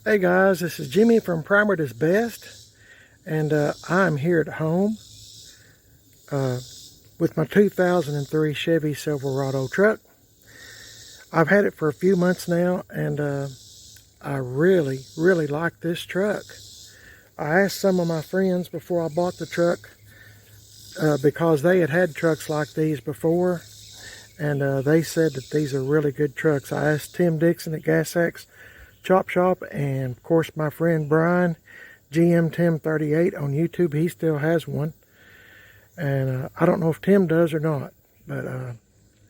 Hey guys, this is Jimmy from Primer is Best, and I'm here at home with my 2003 Chevy Silverado truck. I've had it for a few months now, and I really like this truck. I asked some of my friends before I bought the truck because they had trucks like these before, and they said that these are really good trucks. I asked Tim Dixon at Gas X Chop Shop, and of course my friend Brian, GM Tim 38 on YouTube. He still has one, and I don't know if Tim does or not, but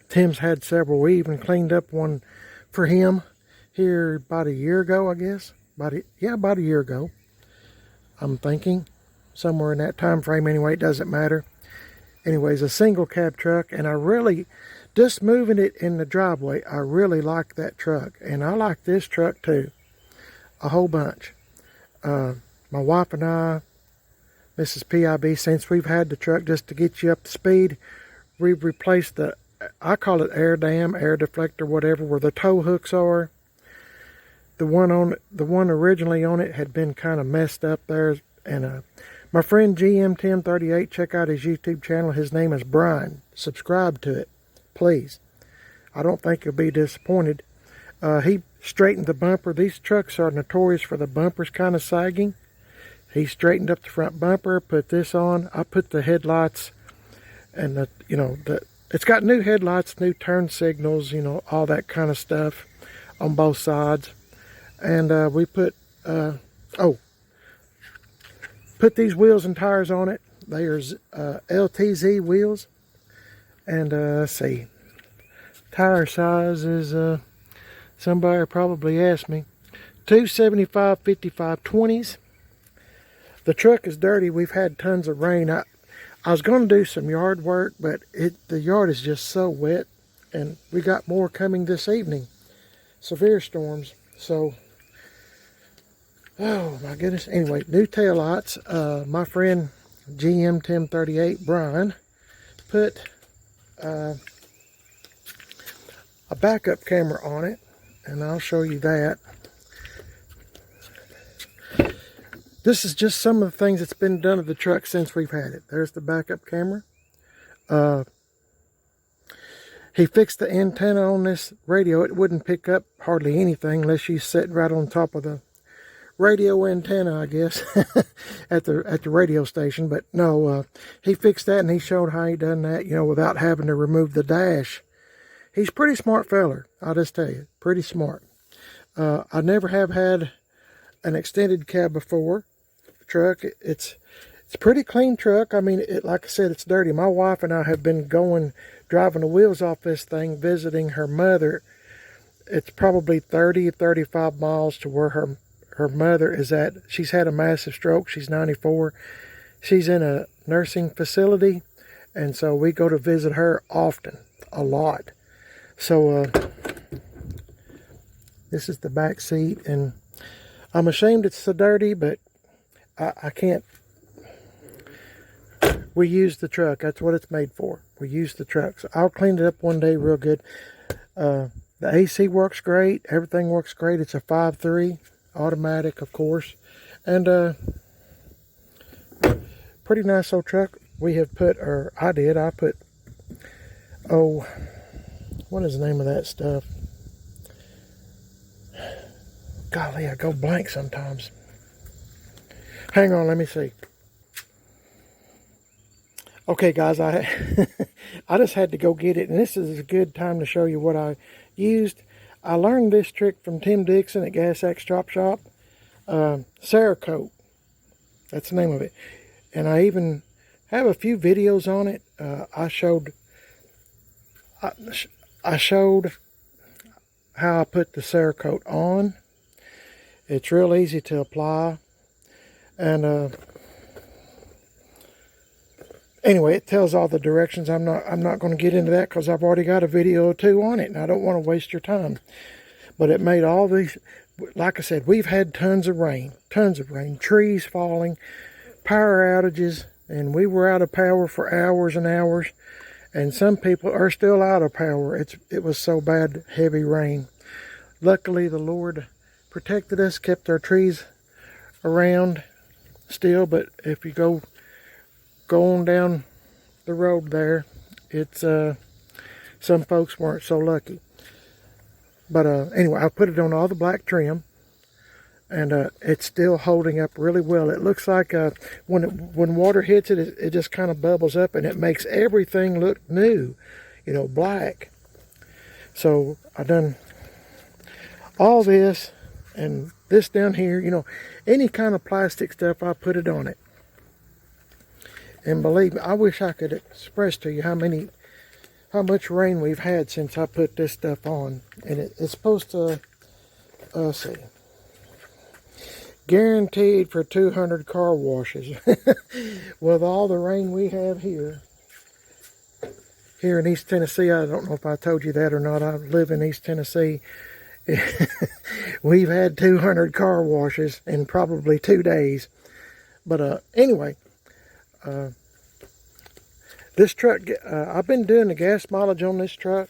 Tim's had several. We even cleaned up one for him here about a year ago, I guess. About a year ago, I'm thinking, somewhere in that time frame. Anyway, it doesn't matter. Anyways, a single cab truck, and I really, just moving it in the driveway, I really like that truck, and I like this truck too, a whole bunch. My wife and I, Mrs. PIB, since we've had the truck, just to get you up to speed, we've replaced the, I call it air dam, air deflector, whatever, where the tow hooks are. The one originally on it had been kind of messed up there, and my friend GM Tim 38, check out his YouTube channel. His name is Brian. Subscribe to it, please. I don't think you'll be disappointed. He straightened the bumper. These trucks are notorious for the bumpers kind of sagging. He straightened up the front bumper, put this on. I put the headlights, and it's got new headlights, new turn signals, all that kind of stuff on both sides. And we put these wheels and tires on it. There's LTZ wheels, and let's see, tire size is somebody probably asked me, 275 55 20s. The truck is dirty. We've had tons of rain. I was going to do some yard work, but the yard is just so wet, and we got more coming this evening, severe storms. So oh my goodness. Anyway, new taillights. My friend GM Tim 38 Brian put a backup camera on it, and I'll show you that. This is just some of the things that's been done to the truck since we've had it. There's the backup camera. He fixed the antenna on this radio. It wouldn't pick up hardly anything unless you sit right on top of the radio antenna, I guess, at the radio station. But no, he fixed that, and he showed how he done that, without having to remove the dash. He's a pretty smart feller, I'll just tell you, pretty smart. I never have had an extended cab before. Truck, it's a pretty clean truck. I mean, like I said, it's dirty. My wife and I have been driving the wheels off this thing, visiting her mother. It's probably 30-35 miles to where her mother is at. She's had a massive stroke. She's 94. She's in a nursing facility, and so we go to visit her often, a lot. So this is the back seat, and I'm ashamed it's so dirty, but I can't. We use the truck. That's what it's made for. We use the truck. So I'll clean it up one day real good. The AC works great. Everything works great. It's a 5.3 automatic, of course, and pretty nice old truck. We have put, or I put, what is the name of that stuff? Golly, I go blank sometimes. Hang on, let me see. Okay, guys, I just had to go get it, and this is a good time to show you what I used. I learned this trick from Tim Dixon at Gas X Chop Shop. Cerakote, that's the name of it. And I even have a few videos on it. I showed how I put the Cerakote on. It's real easy to apply. And anyway, it tells all the directions. I'm not going to get into that because I've already got a video or two on it, and I don't want to waste your time. But it made all these, like I said, we've had tons of rain, trees falling, power outages, and we were out of power for hours and hours. And some people are still out of power. It was so bad, heavy rain. Luckily, the Lord protected us, kept our trees around still. But if you go on down the road there, it's some folks weren't so lucky. But anyway, I put it on all the black trim, and it's still holding up really well. It looks like when water hits it, it just kind of bubbles up, and it makes everything look new, you know, black. So I done all this, and this down here, you know, any kind of plastic stuff, I put it on it. And believe me, I wish I could express to you how much rain we've had since I put this stuff on. And it's supposed to, let's see, guaranteed for 200 car washes. With all the rain we have here in East Tennessee. I don't know if I told you that or not. I live in East Tennessee. We've had 200 car washes in probably 2 days. But anyway, this truck, I've been doing the gas mileage on this truck.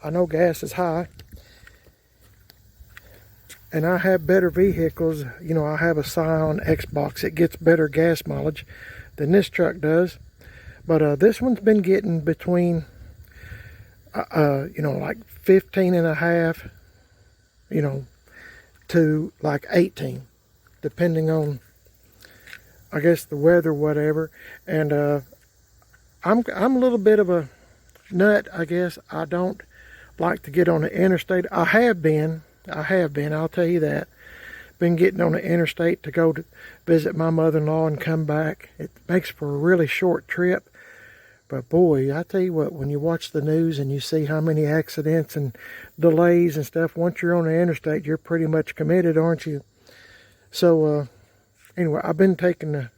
I know gas is high, and I have better vehicles. You know, I have a Scion Xbox. It gets better gas mileage than this truck does. But this one's been getting between, you know, like 15 and a half, you know, to like 18, depending on, I guess, the weather, whatever. And I'm a little bit of a nut, I guess. I don't like to get on the interstate. I have been, I'll tell you that. Been getting on the interstate to go to visit my mother-in-law and come back. It makes for a really short trip. But boy, I tell you what, when you watch the news and you see how many accidents and delays and stuff, once you're on the interstate, you're pretty much committed, aren't you? So anyway, I've been taking the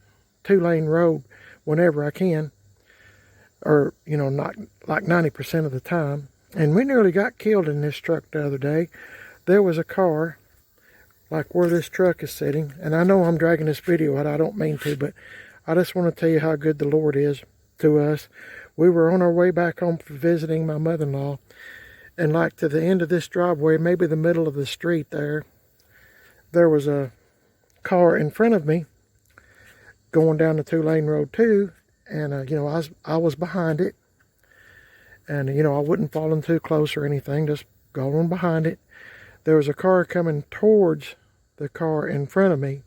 2-lane road whenever I can, or, you know, not like 90% of the time. And we nearly got killed in this truck the other day. There was a car, like where this truck is sitting, and I know I'm dragging this video out, I don't mean to, but I just want to tell you how good the Lord is to us. We were on our way back home for visiting my mother-in-law, and like to the end of this driveway, maybe the middle of the street there was a car in front of me going down the 2-lane road too. And you know, I was behind it, and you know, I wouldn't fall in too close or anything, just go on behind it. There was a car coming towards the car in front of me,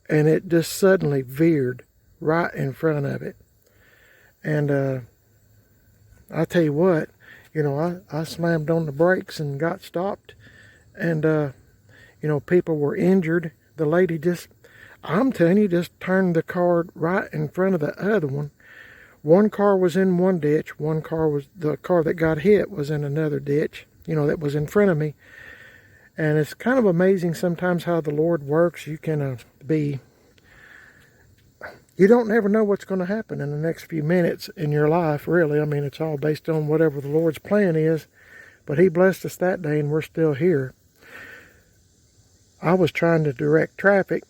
and it just suddenly veered right in front of it. And I tell you what, you know, I slammed on the brakes and got stopped, and you know, people were injured. The lady just, I'm telling you, just turned the car right in front of the other one. One car was in one ditch. The car that got hit was in another ditch, you know, that was in front of me. And it's kind of amazing sometimes how the Lord works. You can you don't never know what's going to happen in the next few minutes in your life, really. I mean, it's all based on whatever the Lord's plan is. But He blessed us that day, and we're still here. I was trying to direct traffic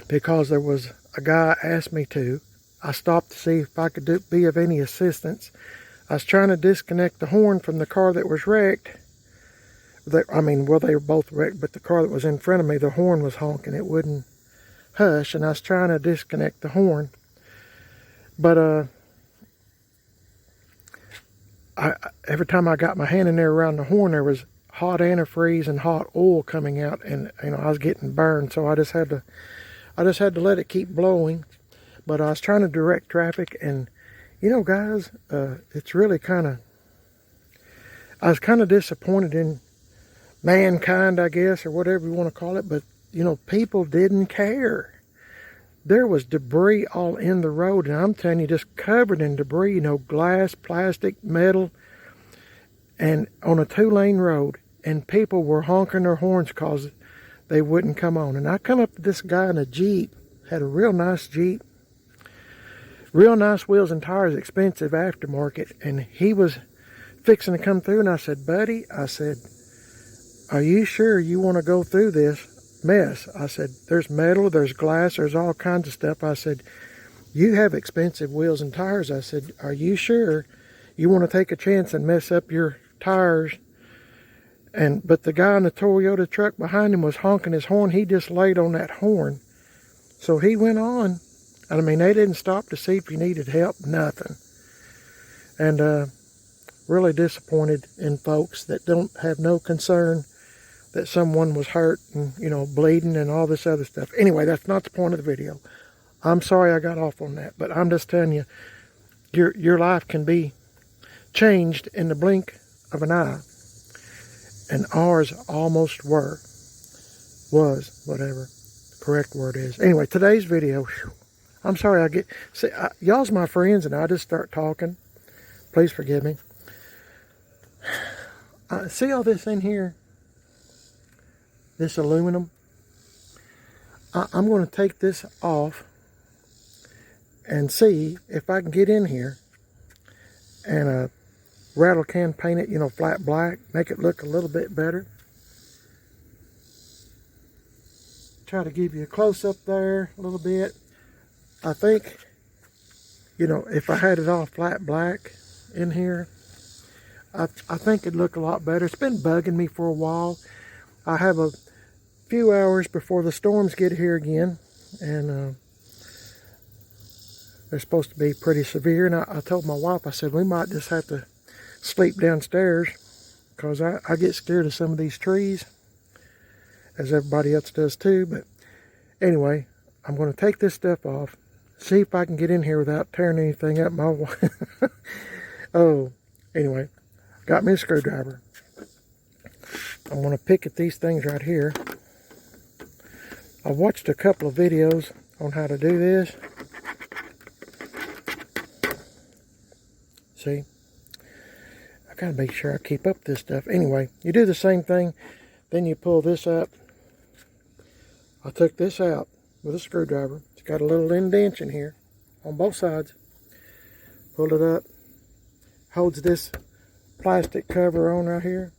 because there was a guy asked me to. I stopped to see if I could be of any assistance. I was trying to disconnect the horn from the car that was wrecked. I mean, well, they were both wrecked, but the car that was in front of me, the horn was honking. It wouldn't hush, and I was trying to disconnect the horn. But every time I got my hand in there around the horn, there was hot antifreeze and hot oil coming out, and you know, I was getting burned. So I just had to let it keep blowing. But I was trying to direct traffic, and you know, guys, it's really I was kind of disappointed in mankind, I guess, or whatever you want to call it. But you know, people didn't care. There was debris all in the road, and I'm telling you, just covered in debris, you know, glass, plastic, metal, and on a 2-lane road, and people were honking their horns because they wouldn't come on. And I come up to this guy in a Jeep, had a real nice Jeep, real nice wheels and tires, expensive aftermarket, and he was fixing to come through, and I said, buddy, I said, are you sure you want to go through this mess? I said, there's metal, there's glass, there's all kinds of stuff. I said, you have expensive wheels and tires. I said, are you sure you want to take a chance and mess up your tires But the guy in the Toyota truck behind him was honking his horn. He just laid on that horn. So he went on. I mean, they didn't stop to see if he needed help, nothing. And really disappointed in folks that don't have no concern that someone was hurt and, you know, bleeding and all this other stuff. Anyway, that's not the point of the video. I'm sorry I got off on that, but I'm just telling you, your life can be changed in the blink of an eye. And ours almost was, whatever the correct word is. Anyway, today's video, I'm sorry y'all's my friends and I just start talking. Please forgive me. See all this in here? This aluminum? I'm going to take this off and see if I can get in here and Rattle can paint it, you know, flat black, make it look a little bit better. Try to give you a close-up there a little bit. I think, you know, if I had it all flat black in here, I think it'd look a lot better. It's been bugging me for a while. I have a few hours before the storms get here again, and they're supposed to be pretty severe. And I told my wife, I said, we might just have to sleep downstairs because I get scared of some of these trees, as everybody else does too. But anyway, I'm going to take this stuff off, see if I can get in here without tearing anything up my oh, anyway, got me a screwdriver. I'm going to pick at these things right here. I've watched a couple of videos on how to do this. See, I gotta make sure I keep up this stuff. Anyway, you do the same thing, then you pull this up. I took this out with a screwdriver. It's got a little indentation here on both sides. Pull it up. Holds this plastic cover on right here.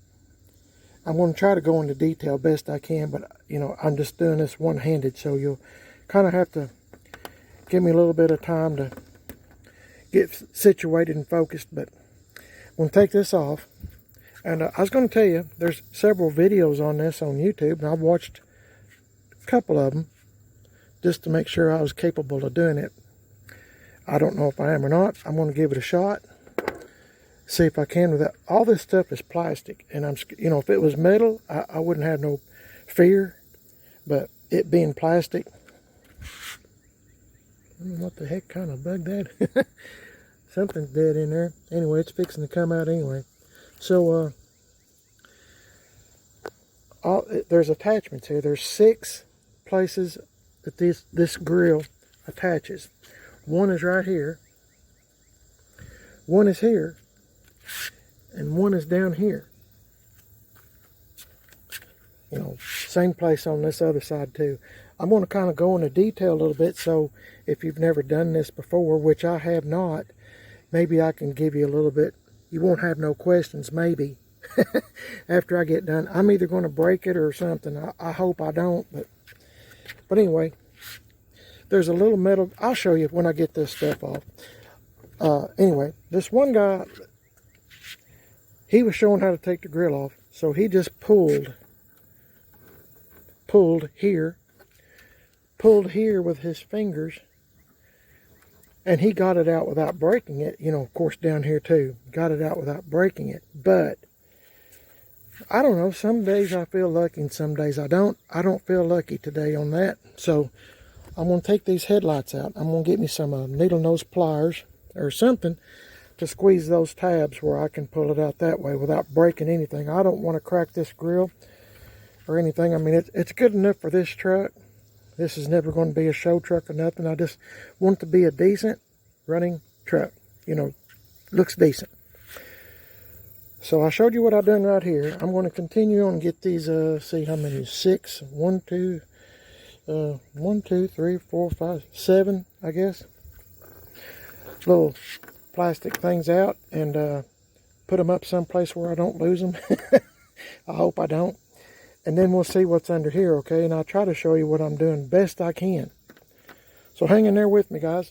I'm going to try to go into detail best I can, but you know, I'm just doing this one-handed, so you'll kind of have to give me a little bit of time to get situated and focused. But I'm going to take this off, and I was going to tell you, there's several videos on this on YouTube, and I've watched a couple of them just to make sure I was capable of doing it. I don't know if I am or not. I'm going to give it a shot. See if I can without. All this stuff is plastic, and you know, if it was metal, I wouldn't have no fear, but it being plastic, I don't know what the heck kind of bug that. Something's dead in there. Anyway, it's fixing to come out anyway. So there's attachments here. There's 6 places that this grill attaches. One is right here, one is here, and one is down here. You know, same place on this other side too. I'm going to kind of go into detail a little bit, so if you've never done this before, which I have not, maybe I can give you a little bit. You won't have no questions, maybe, after I get done. I'm either going to break it or something. I hope I don't, but anyway, there's a little metal. I'll show you when I get this stuff off. Anyway, this one guy, he was showing how to take the grill off, so he just pulled here with his fingers, and he got it out without breaking it. You know, of course, down here too, got it out without breaking it. But I don't know, some days I feel lucky and some days I don't. I don't feel lucky today on that. So I'm going to take these headlights out. I'm going to get me some needle nose pliers or something to squeeze those tabs where I can pull it out that way without breaking anything. I don't want to crack this grill or anything. I mean, it's good enough for this truck. This is never going to be a show truck or nothing. I just want it to be a decent running truck. You know, looks decent. So I showed you what I've done right here. I'm going to continue on and get these, see how many, 6, 1, 2, 3, 4, 5, 7, I guess. Little plastic things out and put them up someplace where I don't lose them. I hope I don't. And then we'll see what's under here, okay? And I'll try to show you what I'm doing best I can. So hang in there with me, guys.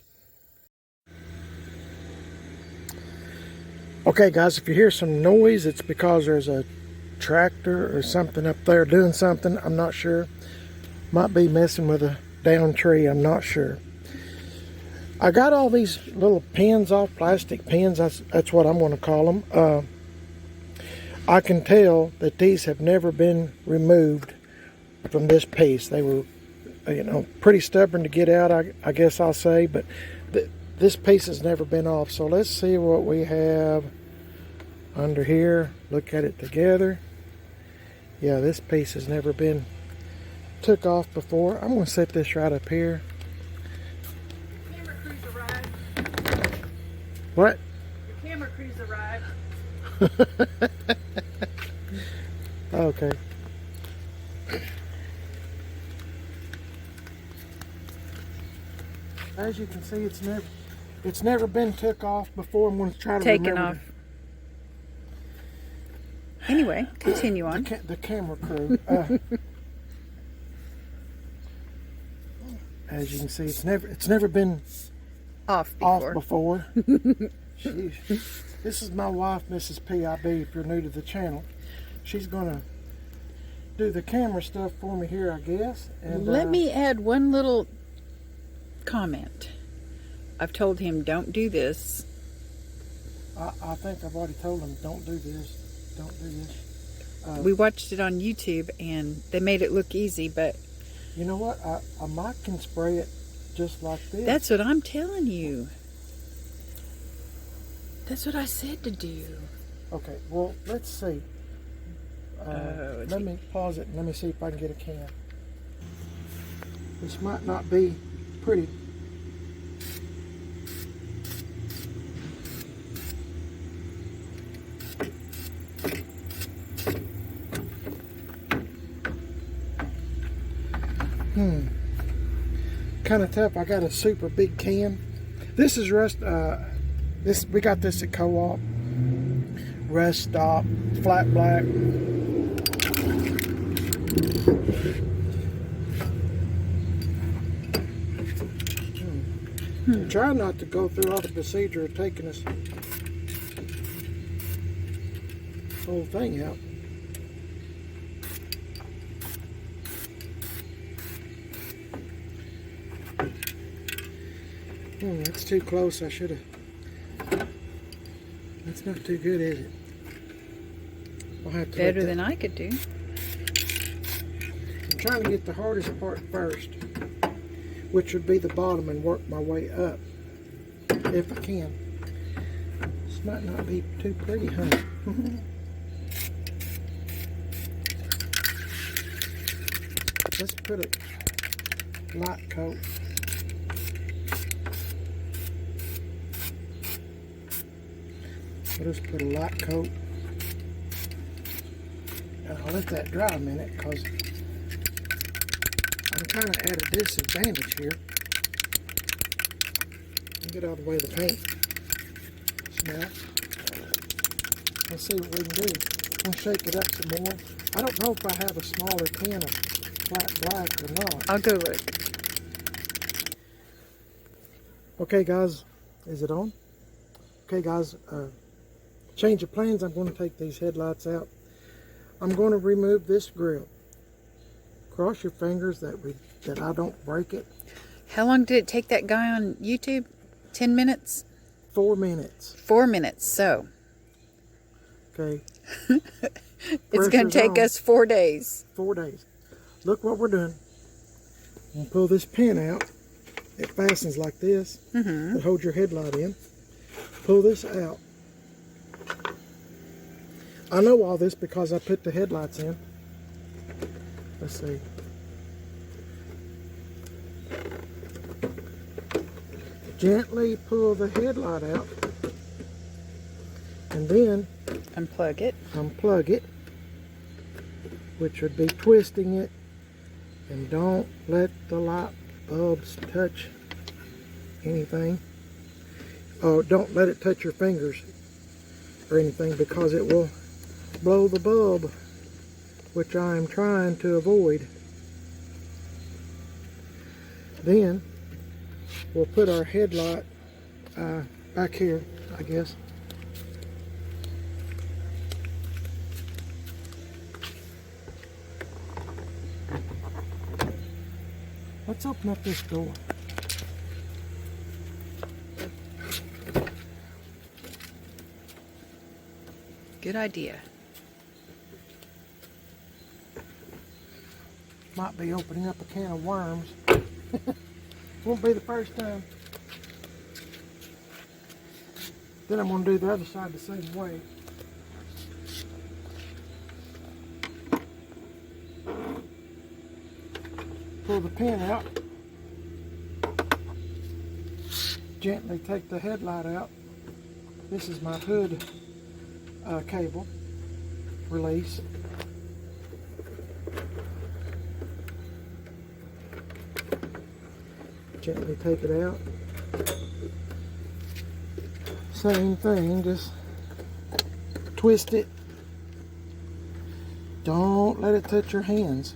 Okay, guys, if you hear some noise, it's because there's a tractor or something up there doing something. I'm not sure. Might be messing with a down tree. I'm not sure. I got all these little pins off, plastic pins. That's what I'm going to call them. I can tell that these have never been removed from this piece. They were, you know, pretty stubborn to get out, I guess I'll say, but this piece has never been off. So let's see what we have under here. Look at it together. Yeah, this piece has never been took off before. I'm going to set this right up here. Camera crews arrived. What? The camera crews arrived. Okay. As you can see, it's never been took off before. I'm going to try to Taken off. Anyway, continue on. The camera crew. As you can see, it's never been Off before. Sheesh. This is my wife, Mrs. PIB. If you're new to the channel, she's gonna do the camera stuff for me here, I guess. And let me add one little comment. I've told him don't do this. I think I've already told him don't do this. Don't do this. We watched it on YouTube and they made it look easy, but you know what? I might can spray it just like this. that's what I'm telling you. That's what I said to do. Okay, well, let's see. Let me pause it and let me see if I can get a can. This might not be pretty. Kind of tough. I got a super big can. This is rust. We got this at Co-op. Rust Stop, flat black. I'm trying not to go through all the procedure of taking this whole thing out. That's too close. I should have. That's not too good, is it? I'll have to Better than I could do. I'm trying to get the hardest part first, which would be the bottom, and work my way up if I can. This might not be too pretty, huh? Let's put a light coat. I'll just put a light coat. And I'll let that dry a minute because I'm kind of at a disadvantage here. Get out of the way of the paint smell. Let's see what we can do. We'll shake it up some more. I don't know if I have a smaller can of flat black or not. I'll go look. Okay guys, is it on? Okay guys, change of plans. I'm going to take these headlights out. I'm going to remove this grill. Cross your fingers that I don't break it. How long did it take that guy on YouTube? 10 minutes? 4 minutes. 4 minutes, so. Okay. It's going to take us 4 days. 4 days. Look what we're doing. I'm going to pull this pin out. It fastens like this. It holds your headlight in. Pull this out. I know all this because I put the headlights in. Let's see. Gently pull the headlight out. And then Unplug it. Unplug it. Which would be twisting it. And don't let the light bulbs touch anything. Oh, don't let it touch your fingers or anything because it will blow the bulb, which I am trying to avoid. Then we'll put our headlight back here, I guess. Let's open up this door. Good idea. Might be opening up a can of worms. Won't be the first time. Then I'm going to do the other side the same way. Pull the pin out. Gently take the headlight out. This is my hood cable release. Gently take it out. Same thing, just twist it. Don't let it touch your hands.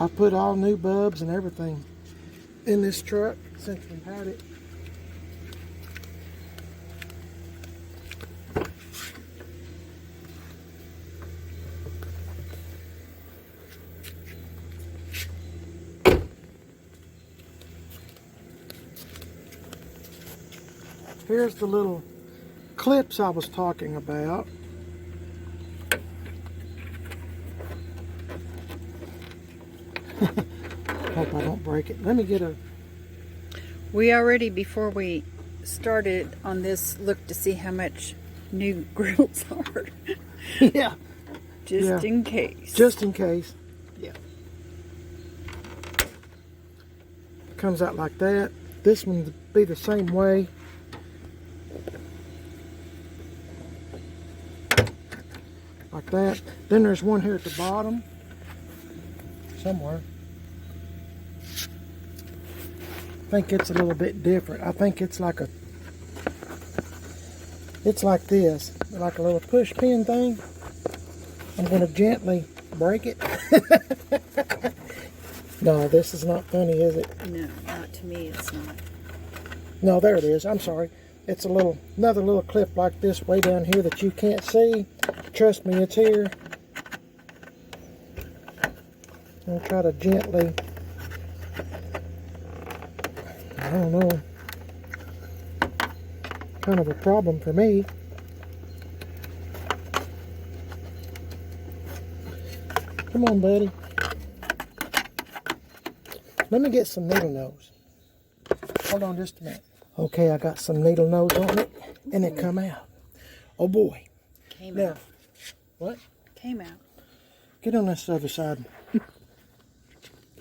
I put all new bulbs and everything in this truck since we've had it. Here's the little clips I was talking about. Hope I don't break it. Let me get a... We already, before we started on this, looked to see how much new grills are. Yeah. Just in case. Just in case. Yeah. Comes out like that. This one would be the same way. Like that. Then there's one here at the bottom. Somewhere. I think it's a little bit different. I think it's like it's like this. Like a little push pin thing. I'm going to gently break it. No, this is not funny, is it? No, not to me, it's not. No, there it is. I'm sorry. It's another little clip like this way down here that you can't see. Trust me, it's here. I'll try to gently, I don't know, kind of a problem for me. Come on, buddy. Let me get some needle nose. Hold on just a minute. Okay, I got some needle nose on it, and it come out. Oh boy. Came Now, out. what? Came out. Get on this other side.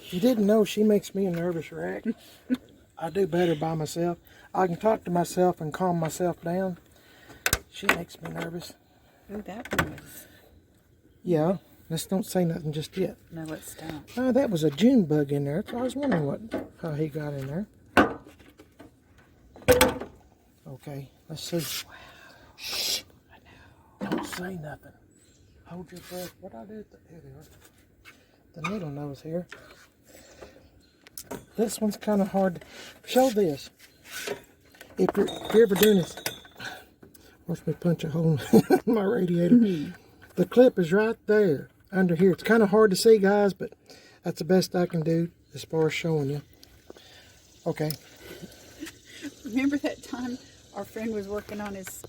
You didn't know she makes me a nervous wreck. I do better by myself. I can talk to myself and calm myself down. She makes me nervous. Ooh, that one was... Yeah, let's don't say nothing just yet. No, let's don't. Oh, that was a June bug in there. So I was wondering how he got in there. Okay, let's see. Wow. Shh. I know. Don't say nothing. Hold your breath. What I did? Here they are. The needle nose here. This one's kind of hard. Show this. If you're ever doing this, watch me punch a hole in my radiator. The clip is right there under here. It's kind of hard to see, guys, but that's the best I can do as far as showing you. Okay. Remember that time our friend was working on his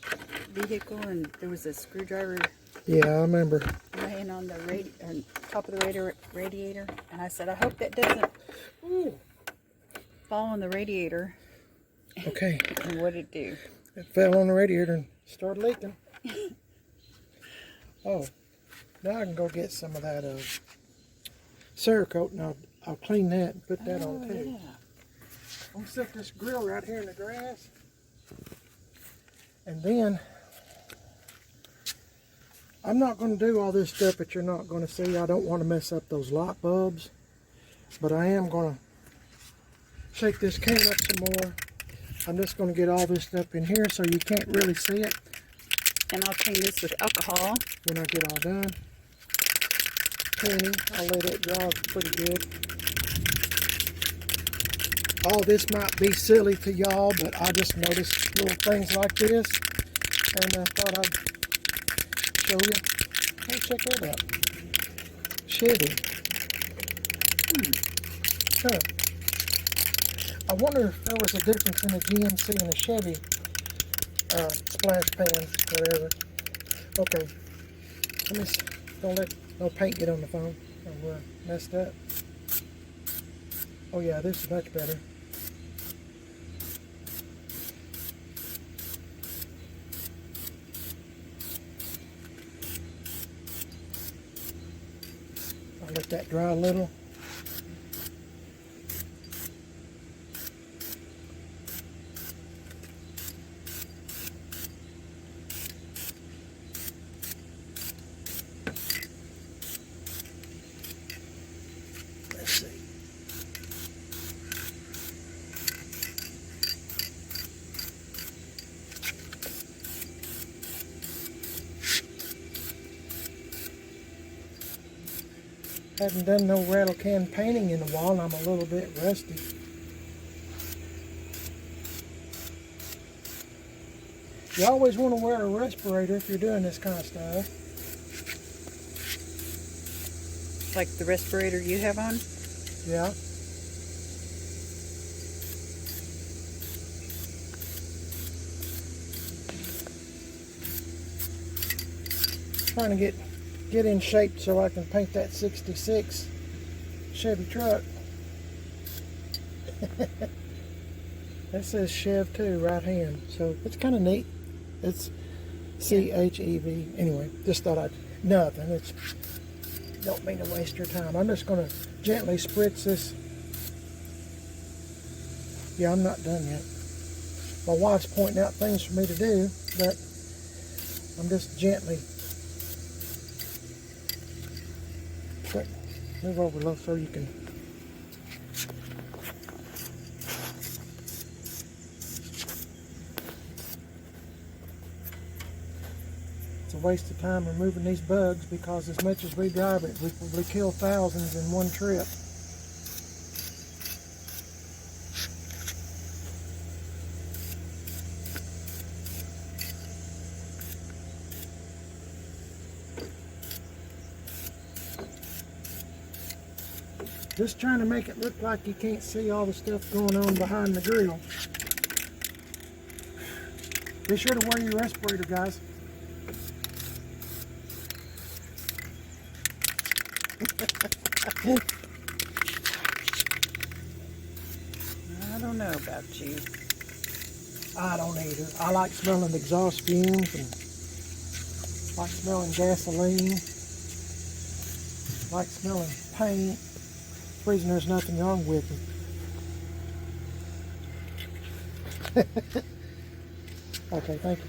vehicle and there was a screwdriver Yeah, I remember. laying on the top of the radiator, and I said, I hope that doesn't fall on the radiator. Okay. And what did it do? It fell on the radiator and started leaking. Oh, now I can go get some of that Cerakote, and I'll clean that and put that on too. Yeah. I'm going to set this grill right here in the grass. And then, I'm not going to do all this stuff that you're not going to see. I don't want to mess up those light bulbs. But I am going to shake this can up some more. I'm just going to get all this stuff in here so you can't really see it. And I'll clean this with alcohol. When I get all done. Cleaning, I'll let it dry pretty good. All this might be silly to y'all, but I just noticed little things like this, and I thought I'd show you. Hey, check that out. Chevy. Huh. I wonder if there was a difference in a GMC and a Chevy splash pan, whatever. Okay, let me see. Don't let no paint get on the phone. Oh, we're messed up. Oh yeah, this is much better. I'll let that dry a little. Let's see. Haven't done no rattle can painting in a while, and I'm a little bit rusty. You always want to wear a respirator if you're doing this kind of stuff. Like the respirator you have on? Yeah. Trying to get in shape so I can paint that 66 Chevy truck. That says Chev too, right hand. So it's kind of neat. It's CHEV. Anyway, just thought I'd, nothing. It's, don't mean to waste your time. I'm just going to gently spritz this. Yeah, I'm not done yet. My wife's pointing out things for me to do, but I'm just gently. But move over a little so you can. It's a waste of time removing these bugs because as much as we drive it, we probably kill thousands in one trip. Just trying to make it look like you can't see all the stuff going on behind the grill. Be sure to wear your respirator, guys. I don't know about you. I don't either. I like smelling exhaust fumes and like smelling gasoline. Like smelling paint. The reason there's nothing wrong with it. Okay, thank you.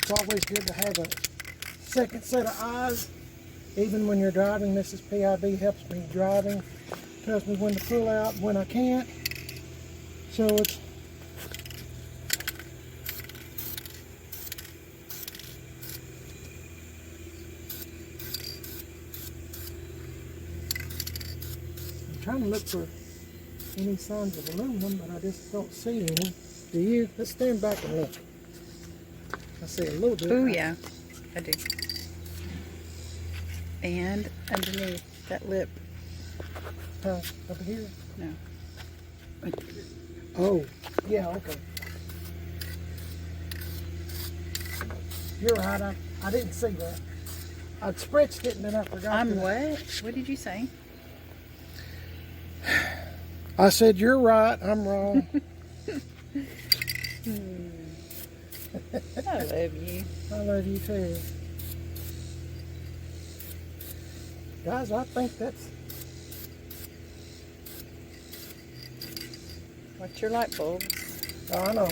It's always good to have a second set of eyes, even when you're driving. This is PIB, helps me driving, tells me when to pull out, when I can't. So it's trying to look for any signs of aluminum, but I just don't see any. Do you? Let's stand back and look. I see a little bit. Oh yeah, I do. And underneath that lip. Over here? No. Oh, yeah, okay. You're right, I didn't see that. I'd spritzed it and then I forgot. I'm what? What did you say? I said, you're right, I'm wrong. I love you. I love you too. Guys, I think that's... What's your light bulb? Oh, I know.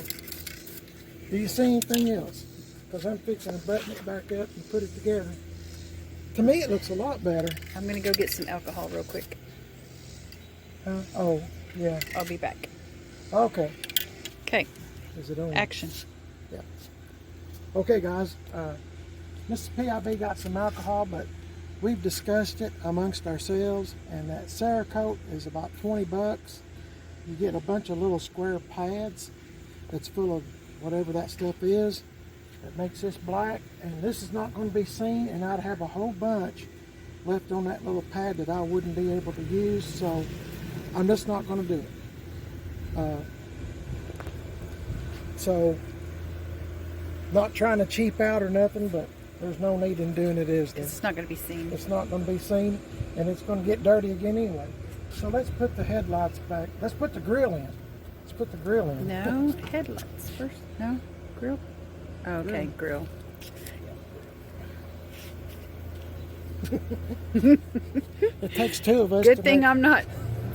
Do you see anything else? Because I'm fixing to button it back up and put it together. To me, it looks a lot better. I'm going to go get some alcohol real quick. Oh, yeah. I'll be back. Okay. Okay. Is it on? Action. Yeah. Okay, guys. Mrs. PIB got some alcohol, but we've discussed it amongst ourselves, and that Cerakote is about 20 bucks. You get a bunch of little square pads that's full of whatever that stuff is. that makes this black, and this is not going to be seen, and I'd have a whole bunch left on that little pad that I wouldn't be able to use, so I'm just not going to do it. So, not trying to cheap out or nothing, but there's no need in doing it, is there? It's not going to be seen. It's not going to be seen, and it's going to get dirty again anyway. So let's put the headlights back. Let's put the grill in. Let's put the grill in. No, headlights first. No, grill. Okay, grill. It takes two of us. Good thing I'm not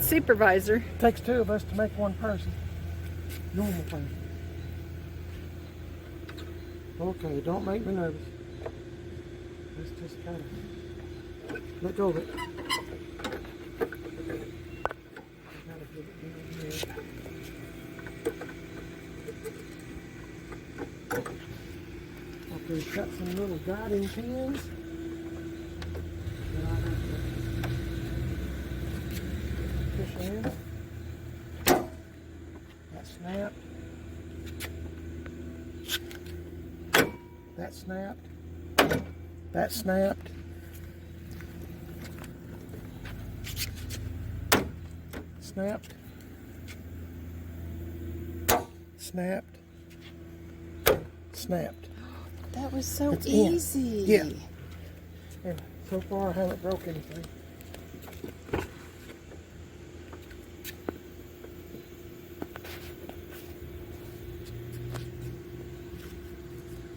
supervisor. It takes two of us to make one person. Normal person. Okay, don't make me nervous. Let's just kind of let go of it. Gotta get it down here. Okay, cut some little guiding pins. That I have to push in. That snapped. That snapped. That snapped. Snapped. Snapped. Snapped. That was so It's easy. in. Yeah. And so far I haven't broke anything.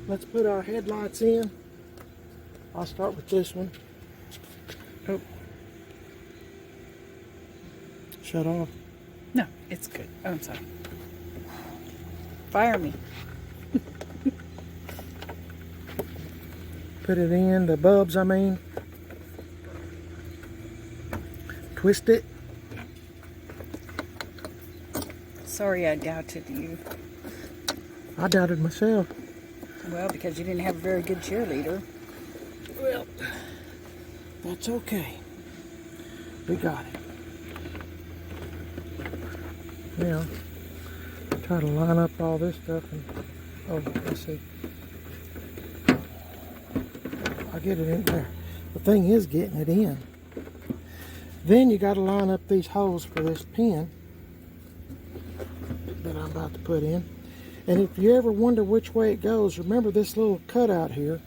Let's put our headlights in. I'll start with this one. Oh. Shut off. No, it's good. Oh, I'm sorry. Fire me. Put it in, the bulbs I mean. Twist it. Sorry I doubted you. I doubted myself. Well, because you didn't have a very good cheerleader. Well, that's okay. We got it. Now, try to line up all this stuff and, oh, let's see. I'll get it in there. The thing is getting it in. Then you got to line up these holes for this pin that I'm about to put in. And if you ever wonder which way it goes, remember this little cutout here.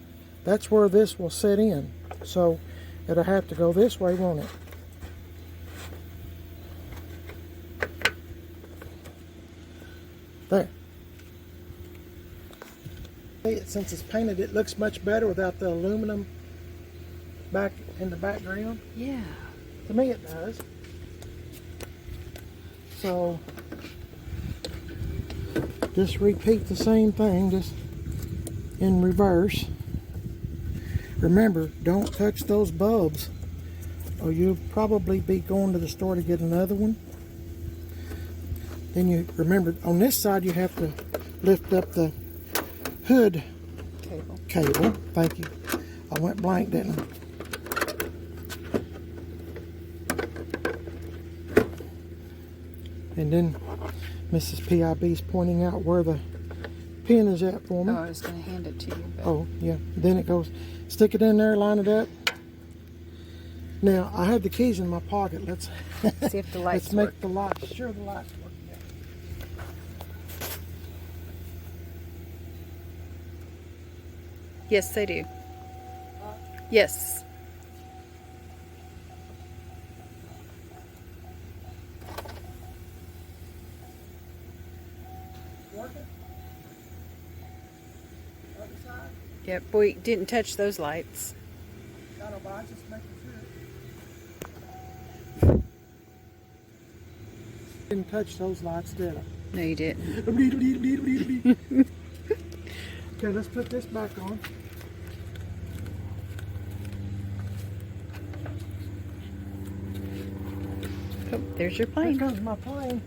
That's where this will set in. So it'll have to go this way, won't it? There. Since it's painted, it looks much better without the aluminum back in the background. Yeah. To me it does. So just repeat the same thing, just in reverse. Remember, don't touch those bulbs or you'll probably be going to the store to get another one. Then you remember, on this side you have to lift up the hood cable. Thank you. I went blank, didn't I? And then Mrs. PIB's pointing out where the pin is at for me. Oh, I was going to hand it to you. But... Oh, yeah. Then it goes, stick it in there, line it up. Now, I have the keys in my pocket. Let's see if the lights let's work. make the lights. Sure, the lights work. Yeah. Yes, they do. Yes. Working? Other side? Yep, we didn't touch those lights. I don't know, but I just making sure. Didn't touch those lights, did I? No, you didn't. Okay, let's put this back on. Oh, there's your Here plane. comes my plane.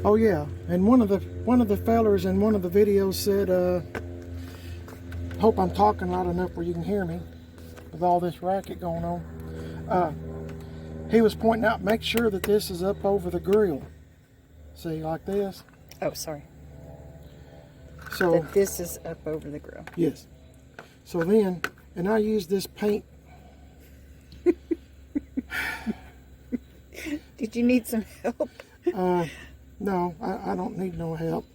Oh yeah, and one of the fellers in one of the videos said, hope I'm talking loud enough where you can hear me with all this racket going on. he was pointing out, make sure that this is up over the grill. See, like this. Oh, sorry. So That this is up over the grill. yes. So then, and I use this paint. Did you need some help? No, I don't need no help.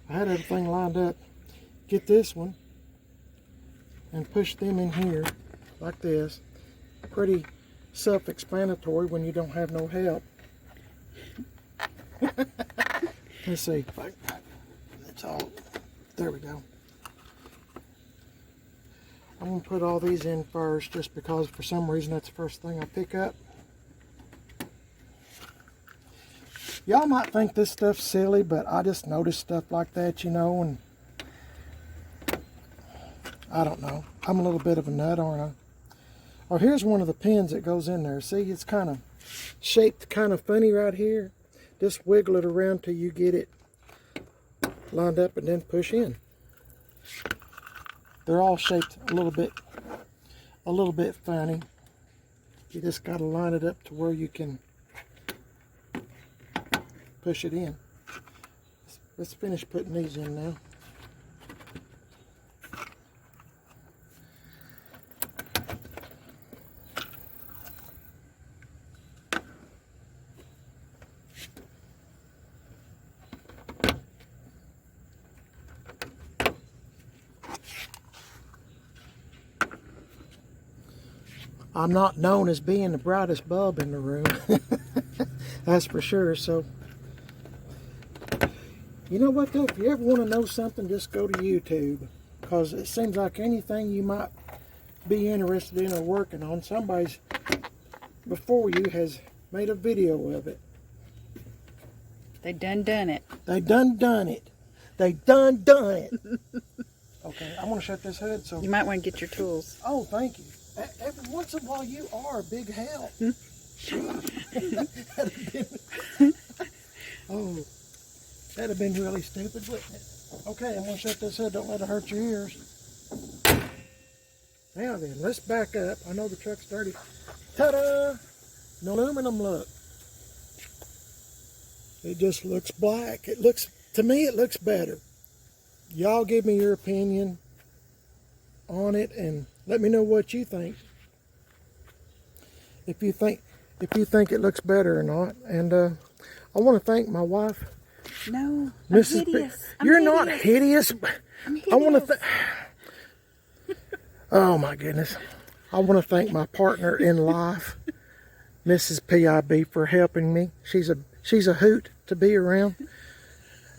I had everything lined up. Get this one and push them in here like this. Pretty self-explanatory when you don't have no help. Let's see. It's all. There we go. I'm going to put all these in first just because for some reason that's the first thing I pick up. Y'all might think this stuff's silly, but I just notice stuff like that, you know, and I don't know. I'm a little bit of a nut, aren't I? Oh, here's one of the pins that goes in there. See, it's kind of shaped kind of funny right here. Just wiggle it around till you get it lined up and then push in. They're all shaped a little bit funny. You just got to line it up to where you can push it in. Let's finish putting these in now. I'm not known as being the brightest bulb in the room. That's for sure. So, you know what though? If you ever want to know something, just go to YouTube. Because it seems like anything you might be interested in or working on, somebody's before you has made a video of it. They done it. They done it. They done it. Okay, I'm going to shut this hood. So You might want to get your tools. Oh, thank you. Every once in a while, you are a big help. Oh, that'd have been really stupid, wouldn't it? Okay, I'm going to shut this hood. Don't let it hurt your ears. Now then, let's back up. I know the truck's dirty. Ta-da! An aluminum look. It just looks black. It looks, to me, it looks better. Y'all give me your opinion on it and let me know what you think. If you think it looks better or not. And I want to thank my wife. No, Mrs. I'm hideous. You're not hideous. I'm hideous. I want to oh my goodness. I want to thank my partner in life, Mrs. PIB, for helping me. She's a hoot to be around.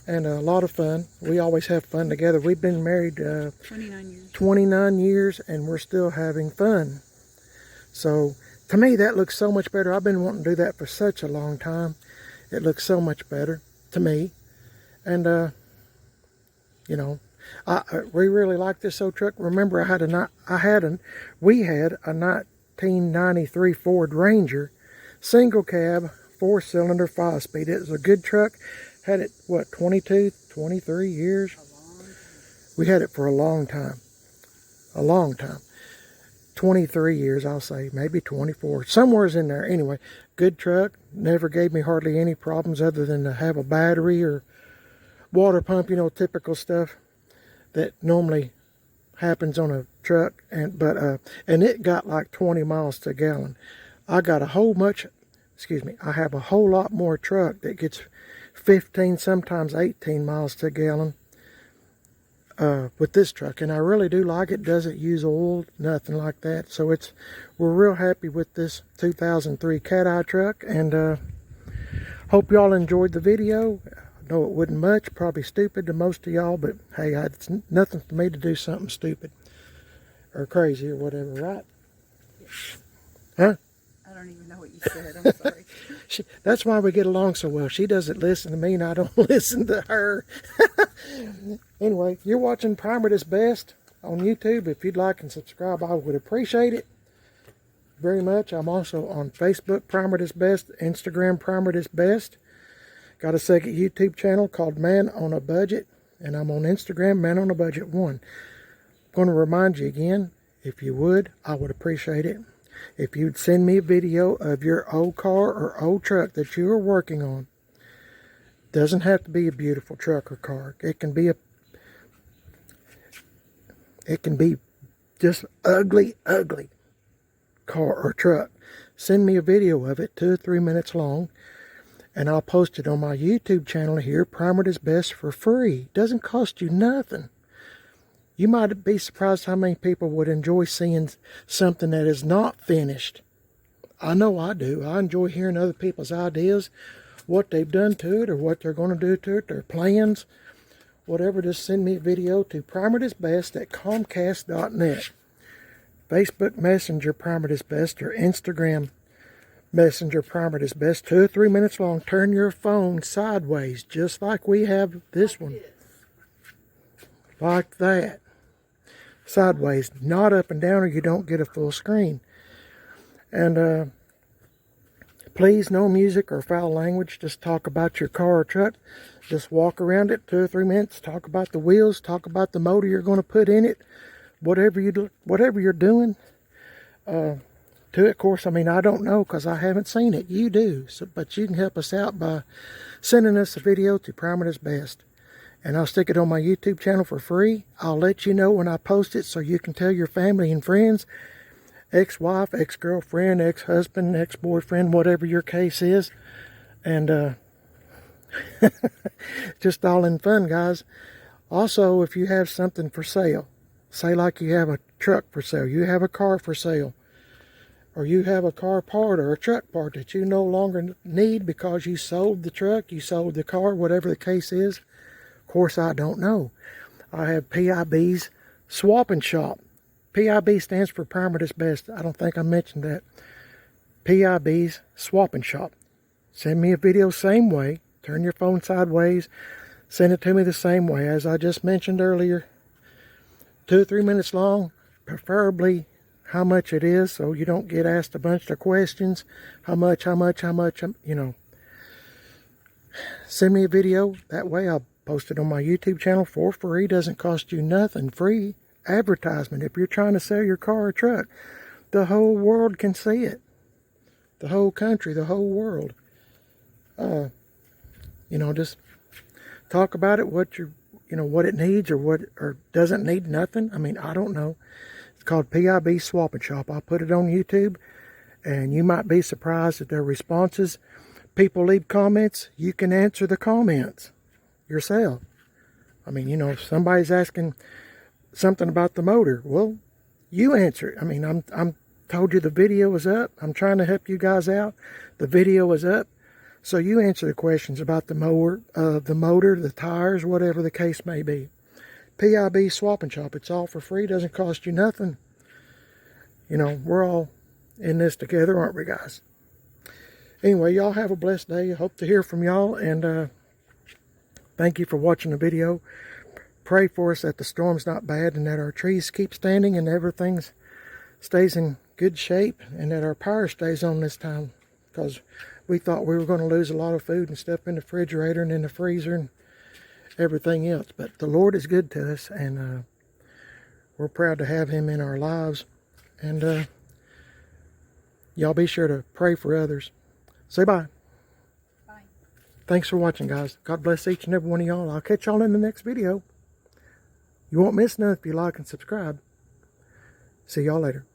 And a lot of fun. We always have fun together. We've been married 29 years. 29 years, and we're still having fun. So, to me, that looks so much better. I've been wanting to do that for such a long time. It looks so much better to me. And, you know, we really like this old truck. Remember, we had a 1993 Ford Ranger, single cab, 4-cylinder, 5-speed. It was a good truck. Had it, what, 22, 23 years? We had it for a long time. A long time. 23 years, I'll say. Maybe 24. Somewhere's in there. Anyway, good truck. Never gave me hardly any problems other than to have a battery or water pump, you know, typical stuff that normally happens on a truck. And it got like 20 miles to a gallon. I have a whole lot more truck that gets 15, sometimes 18 miles to a gallon with this truck, and I really do like it. Doesn't use oil, nothing like that. So we're real happy with this 2003 Cat Eye truck, and hope y'all enjoyed the video. I know it wasn't much, probably stupid to most of y'all, but hey, it's nothing for me to do something stupid or crazy or whatever, right? Huh? I don't even know what you said. I'm sorry. That's why we get along so well. She doesn't listen to me and I don't listen to her. Anyway, you're watching Primer This Best on YouTube. If you'd like and subscribe, I would appreciate it very much. I'm also on Facebook, Primer This Best, Instagram, Primer This Best. Got a second YouTube channel called Man on a Budget, and I'm on Instagram, Man on a Budget 1. I'm going to remind you again, if you would, I would appreciate it. if you'd send me a video of your old car or old truck that you are working on. Doesn't have to be a beautiful truck or car. It can be just ugly car or truck. Send me a video of it, 2 or 3 minutes long, and I'll post it on my YouTube channel here, Primered is Best, for free. Doesn't cost you nothing. You might be surprised how many people would enjoy seeing something that is not finished. I know I do. I enjoy hearing other people's ideas, what they've done to it or what they're going to do to it, their plans, whatever. Just send me a video to primeredisbest@comcast.net. Facebook Messenger Primered is Best, or Instagram Messenger Primered is Best. 2 or 3 minutes long. Turn your phone sideways, just like we have this one. Like that. Sideways, not up and down, or you don't get a full screen. And please, no music or foul language. Just talk about your car or truck. Just walk around it 2 or 3 minutes. Talk about the wheels. Talk about the motor you're going to put in it. Whatever you're doing to it. Of course, I mean, I don't know because I haven't seen it. You do. So, but you can help us out by sending us a video to Primered is Best. And I'll stick it on my YouTube channel for free. I'll let you know when I post it so you can tell your family and friends, ex-wife, ex-girlfriend, ex-husband, ex-boyfriend, whatever your case is. And just all in fun, guys. Also, if you have something for sale, say like you have a truck for sale, you have a car for sale, or you have a car part or a truck part that you no longer need because you sold the truck, you sold the car, whatever the case is. Of course, I don't know. I have PIB's Swap and Shop. PIB stands for Primered is Best. I don't think I mentioned that. PIB's Swap and Shop. Send me a video same way. Turn your phone sideways. Send it to me the same way as I just mentioned earlier. 2 or 3 minutes long. Preferably how much it is so you don't get asked a bunch of questions. How much, you know. Send me a video. That way I'll post it on my YouTube channel for free. Doesn't cost you nothing. Free advertisement. If you're trying to sell your car or truck, the whole world can see it. The whole country, the whole world. You know, just talk about it, what it needs or doesn't need. Nothing. I mean, I don't know. It's called PIB Swap and Shop. I'll put it on YouTube, and you might be surprised at their responses. People leave comments. You can answer the comments yourself. I mean, you know, if somebody's asking something about the motor, well, you answer it. I mean, I'm told you the video is up. I'm trying to help you guys out. The video is up. So you answer the questions about the motor, the tires, whatever the case may be. PIB Swap and Shop. It's all for free. Doesn't cost you nothing. You know, we're all in this together, aren't we, guys? Anyway, y'all have a blessed day. I hope to hear from y'all. And thank you for watching the video. Pray for us that the storm's not bad and that our trees keep standing and everything stays in good shape and that our power stays on this time, because we thought we were going to lose a lot of food and stuff in the refrigerator and in the freezer and everything else. But the Lord is good to us, and we're proud to have Him in our lives. And y'all be sure to pray for others. Say bye. Bye. Thanks for watching, guys. God bless each and every one of y'all. I'll catch y'all in the next video. You won't miss none if you like and subscribe. See y'all later.